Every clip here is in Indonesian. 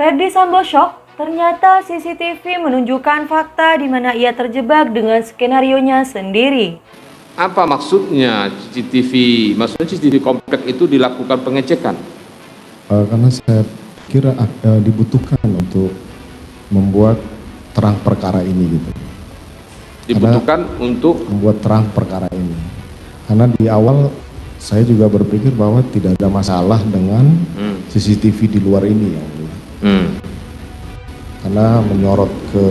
Ferdy Sambo shock, ternyata CCTV menunjukkan fakta di mana ia terjebak dengan skenarionya sendiri. Apa maksudnya CCTV? Maksudnya CCTV komplek itu dilakukan pengecekan? Karena saya kira dibutuhkan untuk membuat terang perkara ini gitu. Dibutuhkan untuk membuat terang perkara ini. Karena di awal saya juga berpikir bahwa tidak ada masalah dengan CCTV di luar ini ya. Karena menyorot ke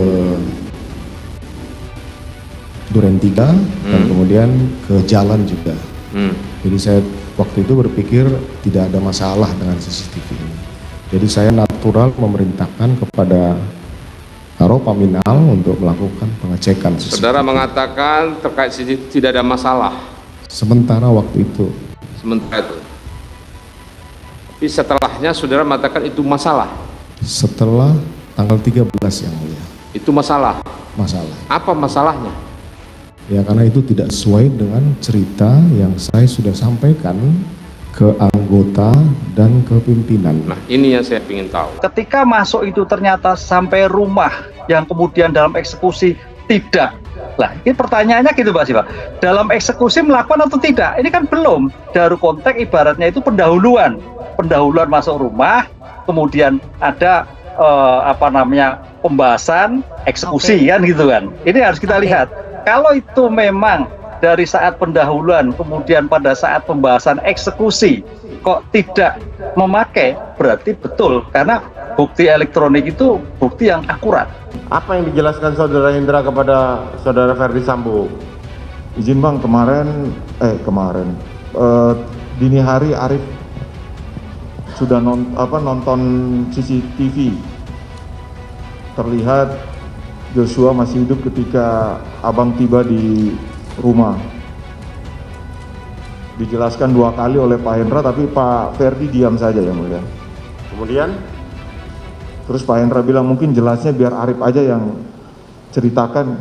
Duren 3 dan kemudian ke jalan juga. Jadi saya waktu itu berpikir tidak ada masalah dengan CCTV ini. Jadi saya natural memerintahkan kepada Karo Paminal untuk melakukan pengecekan CCTV. saudara mengatakan terkait CCTV tidak ada masalah. Sementara waktu itu. Sementara itu. Tapi setelahnya saudara mengatakan itu masalah. Setelah tanggal 13 yang mulia. Itu masalah. Masalah. Apa masalahnya? Ya karena itu tidak sesuai dengan cerita yang saya sudah sampaikan ke anggota dan ke pimpinan. Nah ini yang saya ingin tahu. Ketika masuk itu ternyata sampai rumah yang kemudian dalam eksekusi tidak. Lah ini pertanyaannya gitu Pak Siva. Dalam eksekusi melakukan atau tidak? Ini kan belum. Dalam konteks ibaratnya itu pendahuluan. Pendahuluan masuk rumah, kemudian ada pembahasan eksekusi kan gitu kan. Ini harus kita lihat. Kalau itu memang dari saat pendahuluan kemudian pada saat pembahasan eksekusi kok tidak memakai, berarti betul karena bukti elektronik itu bukti yang akurat. Apa yang dijelaskan saudara Indra kepada saudara Ferdy Sambo? Izin bang, kemarin dini hari Arif sudah nonton CCTV, terlihat Joshua masih hidup ketika abang tiba di rumah. Dijelaskan 2 kali oleh Pak Hendra, tapi Pak Ferdy diam saja yang mulia. Kemudian terus Pak Hendra bilang mungkin jelasnya biar Arif aja yang ceritakan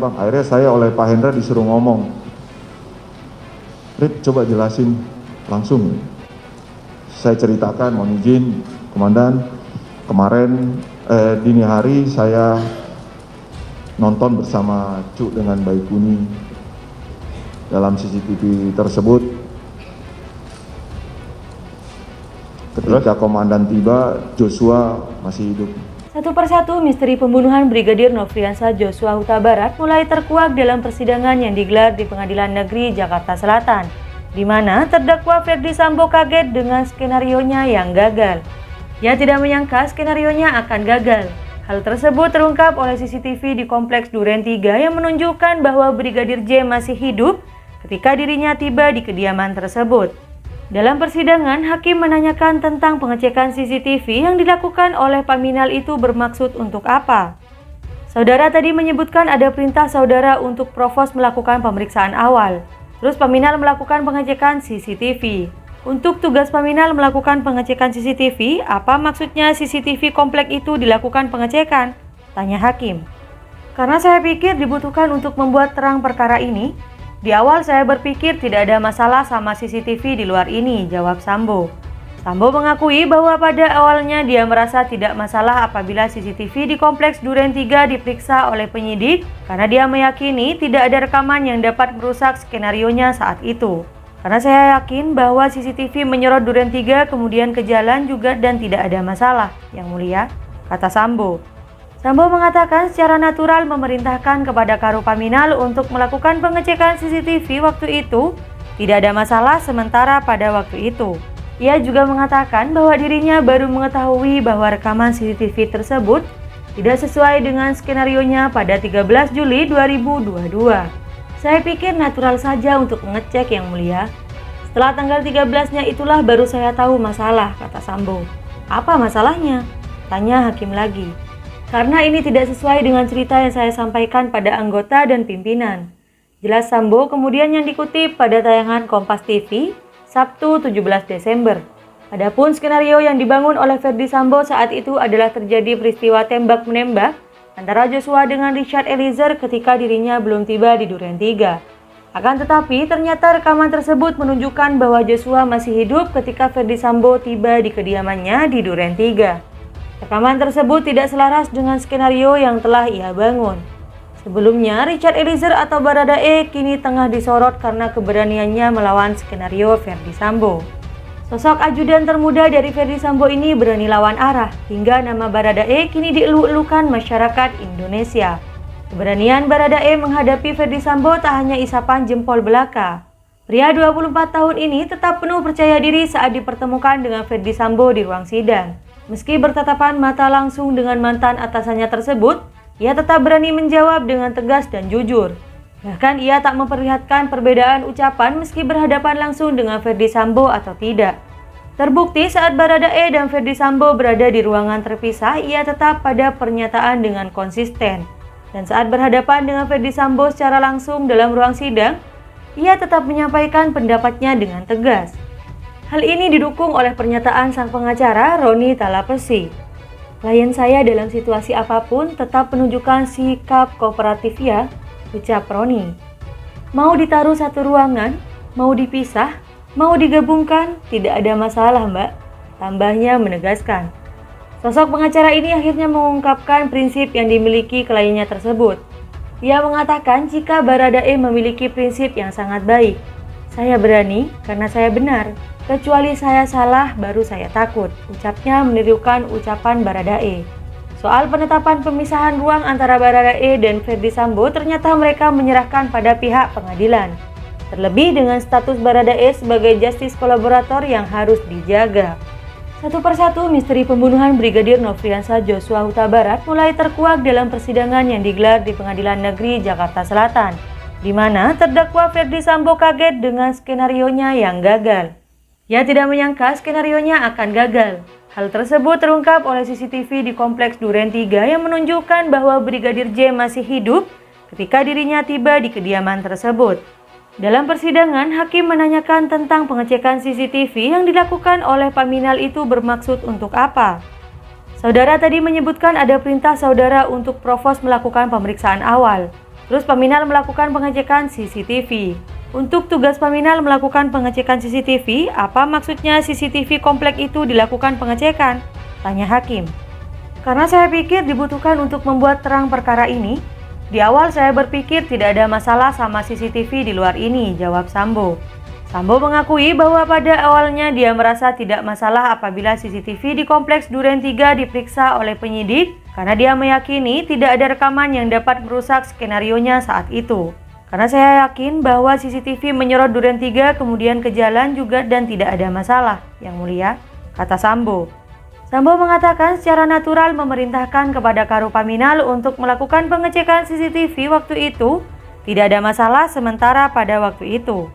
bang. Akhirnya saya oleh Pak Hendra disuruh ngomong, Rip coba jelasin langsung. Saya ceritakan, mohon izin komandan, kemarin dini hari saya nonton bersama Cuk dengan Baikuni. Dalam CCTV tersebut ketika komandan tiba, Joshua masih hidup. Satu persatu misteri pembunuhan Brigadir Nofriansah Joshua Huta Barat mulai terkuak dalam persidangan yang digelar di Pengadilan Negeri Jakarta Selatan, di mana terdakwa Ferdy Sambo kaget dengan skenarionya yang gagal. Ia tidak menyangka skenarionya akan gagal. Hal tersebut terungkap oleh CCTV di Kompleks Duren 3 yang menunjukkan bahwa Brigadir J masih hidup ketika dirinya tiba di kediaman tersebut. Dalam persidangan, hakim menanyakan tentang pengecekan CCTV yang dilakukan oleh Paminal itu bermaksud untuk apa. Saudara tadi menyebutkan ada perintah saudara untuk Provos melakukan pemeriksaan awal. Terus Paminal melakukan pengecekan CCTV. Untuk tugas Paminal melakukan pengecekan CCTV, apa maksudnya CCTV komplek itu dilakukan pengecekan? Tanya hakim. Karena saya pikir dibutuhkan untuk membuat terang perkara ini. Di awal saya berpikir tidak ada masalah sama CCTV di luar ini, jawab Sambo. Sambo mengakui bahwa pada awalnya dia merasa tidak masalah apabila CCTV di Kompleks Duren 3 diperiksa oleh penyidik karena dia meyakini tidak ada rekaman yang dapat merusak skenarionya saat itu. Karena saya yakin bahwa CCTV menyorot Duren 3 kemudian ke jalan juga dan tidak ada masalah, Yang Mulia, kata Sambo. Sambo mengatakan secara natural memerintahkan kepada Karo Paminal untuk melakukan pengecekan CCTV waktu itu tidak ada masalah sementara pada waktu itu. Ia juga mengatakan bahwa dirinya baru mengetahui bahwa rekaman CCTV tersebut tidak sesuai dengan skenarionya pada 13 Juli 2022. Saya pikir natural saja untuk mengecek, Yang Mulia. Setelah tanggal 13-nya itulah baru saya tahu masalah, kata Sambo. Apa masalahnya? Tanya hakim lagi. Karena ini tidak sesuai dengan cerita yang saya sampaikan pada anggota dan pimpinan. Jelas Sambo kemudian yang dikutip pada tayangan Kompas TV, Sabtu 17 Desember. Adapun skenario yang dibangun oleh Ferdy Sambo saat itu adalah terjadi peristiwa tembak-menembak antara Joshua dengan Richard Eliezer ketika dirinya belum tiba di Duren 3. Akan tetapi, ternyata rekaman tersebut menunjukkan bahwa Joshua masih hidup ketika Ferdy Sambo tiba di kediamannya di Duren 3. Rekaman tersebut tidak selaras dengan skenario yang telah ia bangun. Sebelumnya, Richard Eliezer atau Baradae kini tengah disorot karena keberaniannya melawan skenario Ferdy Sambo. Sosok ajudan termuda dari Ferdy Sambo ini berani lawan arah, hingga nama Baradae kini dielu-elukan masyarakat Indonesia. Keberanian Baradae menghadapi Ferdy Sambo tak hanya isapan jempol belaka. Pria 24 tahun ini tetap penuh percaya diri saat dipertemukan dengan Ferdy Sambo di ruang sidang. Meski bertatapan mata langsung dengan mantan atasannya tersebut, ia tetap berani menjawab dengan tegas dan jujur. Bahkan ia tak memperlihatkan perbedaan ucapan meski berhadapan langsung dengan Ferdy Sambo atau tidak. Terbukti saat Baradae dan Ferdy Sambo berada di ruangan terpisah, ia tetap pada pernyataan dengan konsisten. Dan saat berhadapan dengan Ferdy Sambo secara langsung dalam ruang sidang, ia tetap menyampaikan pendapatnya dengan tegas. Hal ini didukung oleh pernyataan sang pengacara Roni Talapesi. Klien saya dalam situasi apapun tetap menunjukkan sikap kooperatif ya, ucap Roni. Mau ditaruh satu ruangan, mau dipisah, mau digabungkan, tidak ada masalah Mbak, tambahnya menegaskan. Sosok pengacara ini akhirnya mengungkapkan prinsip yang dimiliki kliennya tersebut. Ia mengatakan jika Baradae memiliki prinsip yang sangat baik. Saya berani karena saya benar, kecuali saya salah baru saya takut, ucapnya menirukan ucapan Baradae. Soal penetapan pemisahan ruang antara Baradae dan Ferdy Sambo ternyata mereka menyerahkan pada pihak pengadilan. Terlebih dengan status Baradae sebagai justice kolaborator yang harus dijaga. Satu persatu misteri pembunuhan Brigadir Nofriansah Joshua Huta Barat mulai terkuak dalam persidangan yang digelar di Pengadilan Negeri Jakarta Selatan, di mana terdakwa Ferdy Sambo kaget dengan skenarionya yang gagal. Ia tidak menyangka skenarionya akan gagal. Hal tersebut terungkap oleh CCTV di Kompleks Duren 3 yang menunjukkan bahwa Brigadir J masih hidup ketika dirinya tiba di kediaman tersebut. Dalam persidangan, hakim menanyakan tentang pengecekan CCTV yang dilakukan oleh Paminal itu bermaksud untuk apa. Saudara tadi menyebutkan ada perintah saudara untuk Provos melakukan pemeriksaan awal. Terus Paminal melakukan pengecekan CCTV. Untuk tugas Paminal melakukan pengecekan CCTV, apa maksudnya CCTV komplek itu dilakukan pengecekan? Tanya hakim. Karena saya pikir dibutuhkan untuk membuat terang perkara ini. Di awal saya berpikir tidak ada masalah sama CCTV di luar ini, jawab Sambo. Sambo mengakui bahwa pada awalnya dia merasa tidak masalah apabila CCTV di Kompleks Duren 3 diperiksa oleh penyidik karena dia meyakini tidak ada rekaman yang dapat merusak skenarionya saat itu. Karena saya yakin bahwa CCTV menyorot Duren 3 kemudian ke jalan juga dan tidak ada masalah, Yang Mulia, kata Sambo. Sambo mengatakan secara natural memerintahkan kepada Karu Paminal untuk melakukan pengecekan CCTV waktu itu tidak ada masalah sementara pada waktu itu.